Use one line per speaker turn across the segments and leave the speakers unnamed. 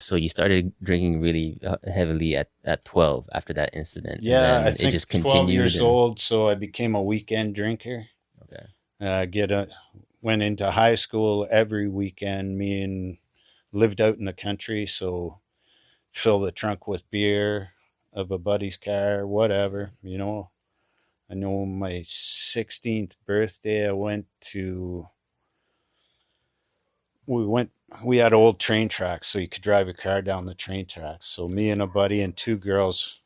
So you started drinking really heavily at 12 after that incident, and
Yeah, I
then it
think
just
12
continued
years
and
old, so I became a weekend drinker.
okay.
Get a Went into high school every weekend. Me and lived out in the country, so fill the trunk with beer of a buddy's car, whatever. I know my 16th birthday, we went, we had old train tracks, so you could drive a car down the train tracks. So me and a buddy and two girls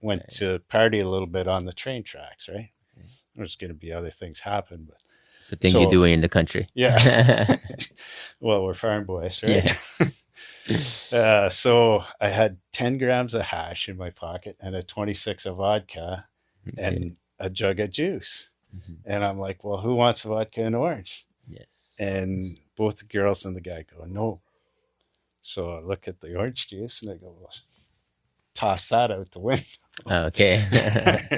went
Right.
to party a little bit on the train tracks, right?
Okay.
There's going to be other things happen, but
It's the thing you
so
do in the country.
yeah. Well, we're farm boys, right?
Yeah.
So I had 10 grams of hash in my pocket and a 26 of vodka
Okay.
and a jug of juice.
Mhm.
And I'm like, well, who wants vodka and orange?
Yes.
And both the girls and the guy go, no. So I look at the orange juice and I go, well, toss that out the window.
Okay.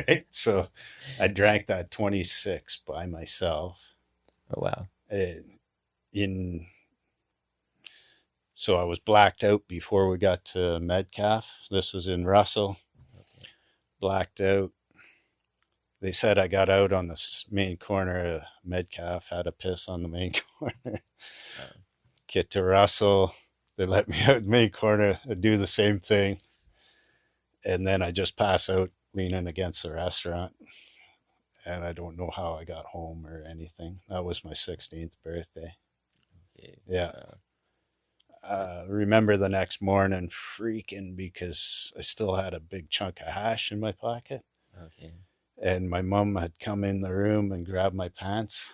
Right? So I drank that 26 by myself.
Oh wow.
And in So I was blacked out before we got to Metcalf. This was in Russell.
Okay.
Blacked out. They said I got out on the main corner of Metcalf, had a piss on the main corner.
Oh,
Get to Russell. They let me out the main corner, do the same thing. And then I just pass out leaning against the restaurant. And I don't know how I got home or anything. That was my 16th birthday.
okay.
Yeah. Remember the next morning freaking because I still had a big chunk of hash in my pocket.
Okay.
And my mom had come in the room and grabbed my pants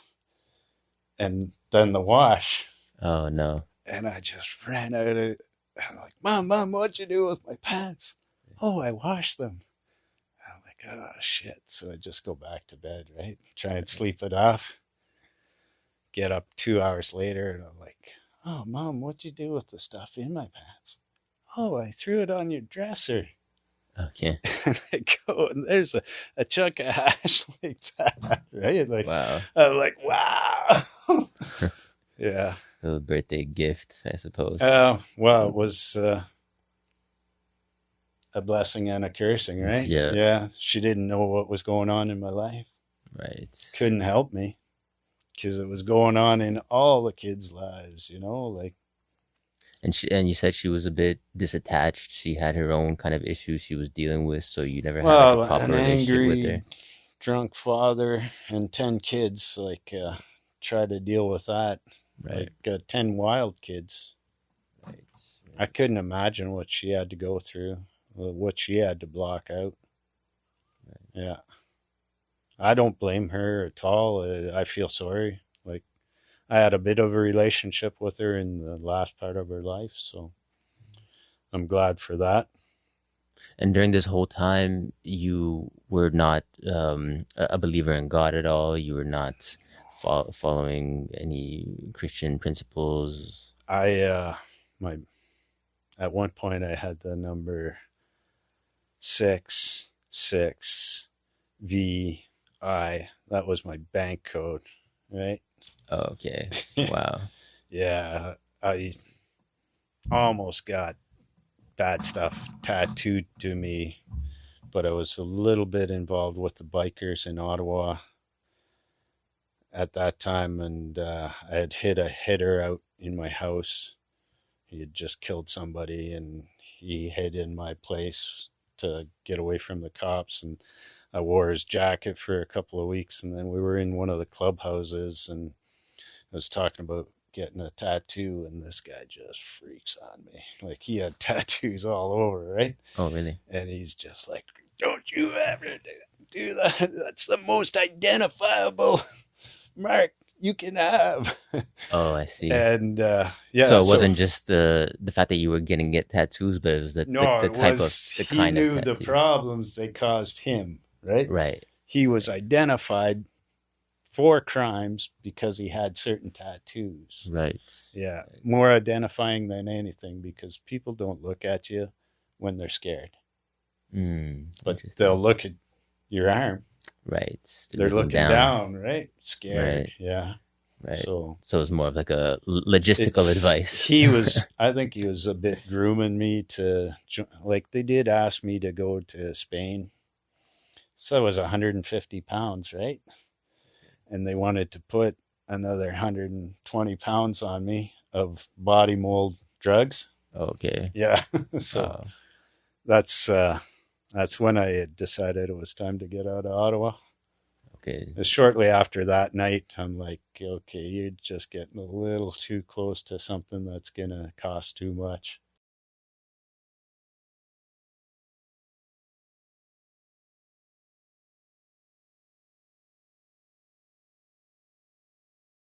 and done the wash.
Oh no.
And I just ran out of I'm like, Mom, what'd you do with my pants? Oh, I washed them. I'm like, oh, shit. So I just go back to bed, right? Try and sleep it off. Get up 2 hours later and I'm like, oh, Mom, what'd you do with the stuff in my pants? Oh, I threw it on your dresser.
Okay.
And I go, and there's a chunk of hash like that, right? Like,
Wow.
I'm like, wow. Yeah.
Little birthday gift, I suppose.
Well, it was a blessing and a cursing, right?
Yeah.
Yeah. She didn't know what was going on in my life.
Right.
Couldn't help me because it was going on in all the kids' lives, like,
And you said she was a bit disattached. She had her own kind of issues she was dealing with, so you never had like a
well,
proper
an
relationship with
angry,
her.
drunk father and 10 kids, like, try to deal with that.
Right.
Like, 10 wild kids.
Right.
I
Right.
couldn't imagine what she had to go through, what she had to block out.
Right.
Yeah. I don't blame her at all. I feel sorry. Like, I had a bit of a relationship with her in the last part of her life, so I'm glad for that.
And during this whole time, you were not a believer in God at all. You were not following any Christian principles.
I my At one point I had the number 666VI. That was my bank code, right?
Oh, okay. Wow.
Yeah, I almost got bad stuff tattooed to me, but I was a little bit involved with the bikers in Ottawa at that time, and I had hit a hitter out in my house. He had just killed somebody, and he hid in my place to get away from the cops. And I wore his jacket for a couple of weeks, and then we were in one of the clubhouses, and I was talking about getting a tattoo, and this guy just freaks on me. Like, he had tattoos all over, right?
Oh, really?
And he's just like, don't you ever do that. That's the most identifiable mark you can have.
Oh, I see.
And yeah,
So it
so
wasn't just the fact that you were getting get tattoos, but it was
no,
the
it
type of
was
the
he
kind of
knew the
tattoo.
problems they caused him, right?
Right.
He was identified for crimes because he had certain tattoos.
Right.
Yeah, more identifying than anything because people don't look at you when they're scared, but they'll
Interesting.
look at your arm.
Right. They're
They're
looking
looking
down.
down, right? Scared.
Right.
Yeah.
Right.
So
So it's more of like a logistical advice.
I think he was a bit grooming me to, like, they did ask me to go to Spain. So I was 150 pounds, right? And they wanted to put another 120 pounds on me of body mold drugs.
Okay.
Yeah. So
Uh,
that's, uh, that's when I had decided it was time to get out of Ottawa.
okay.
Shortly after that night, I'm like, okay, you're just getting a little too close to something that's going to cost too much.